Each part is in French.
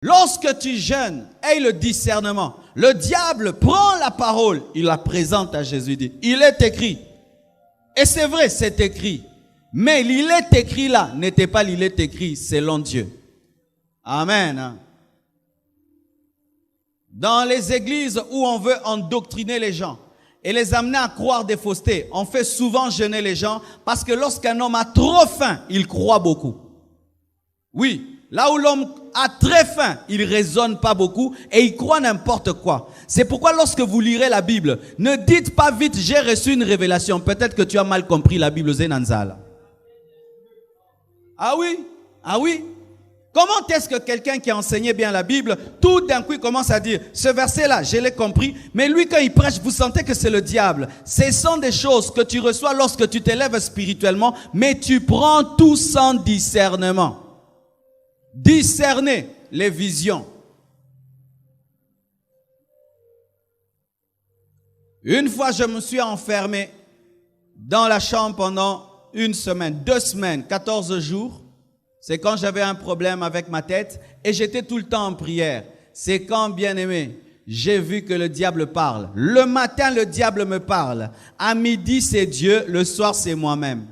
Lorsque tu jeûnes, aie le discernement. Le diable prend la parole, il la présente à Jésus, dit, il est écrit. Et c'est vrai, c'est écrit. Mais il est écrit là, n'était pas il est écrit selon Dieu. Amen. Dans les églises où on veut endoctriner les gens et les amener à croire des faussetés, on fait souvent jeûner les gens parce que lorsqu'un homme a trop faim, il croit beaucoup. Oui, là où l'homme a très faim, il raisonne pas beaucoup et il croit n'importe quoi. C'est pourquoi lorsque vous lirez la Bible, ne dites pas vite, j'ai reçu une révélation. Peut-être que tu as mal compris la Bible Zenanzala. Ah oui, ah oui. Comment est-ce que quelqu'un qui a enseigné bien la Bible, tout d'un coup il commence à dire, ce verset-là, je l'ai compris, mais lui quand il prêche, vous sentez que c'est le diable. Ce sont des choses que tu reçois lorsque tu t'élèves spirituellement, mais tu prends tout sans discernement. Discerner les visions. Une fois, je me suis enfermé dans la chambre pendant 1 semaine, 2 semaines, 14 jours. C'est quand j'avais un problème avec ma tête et j'étais tout le temps en prière. C'est quand, bien aimé, j'ai vu que le diable parle. Le matin, le diable me parle. À midi, c'est Dieu. Le soir, c'est moi-même.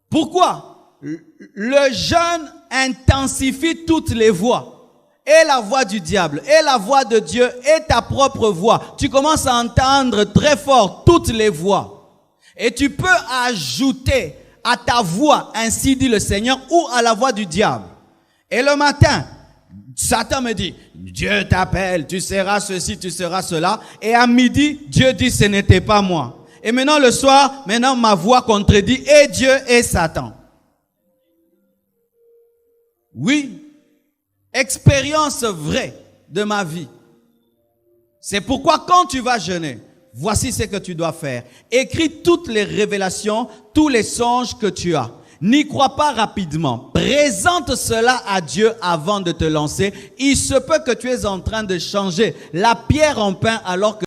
Pourquoi? Le jeûne intensifie toutes les voix. Et la voix du diable, et la voix de Dieu, et ta propre voix. Tu commences à entendre très fort toutes les voix. Et tu peux ajouter à ta voix, ainsi dit le Seigneur, ou à la voix du diable. Et le matin, Satan me dit, Dieu t'appelle, tu seras ceci, tu seras cela. Et à midi, Dieu dit, ce n'était pas moi. Et maintenant le soir, maintenant ma voix contredit et Dieu et Satan. Oui, expérience vraie de ma vie. C'est pourquoi quand tu vas jeûner, voici ce que tu dois faire. Écris toutes les révélations, tous les songes que tu as. N'y crois pas rapidement. Présente cela à Dieu avant de te lancer. Il se peut que tu es en train de changer la pierre en pain alors que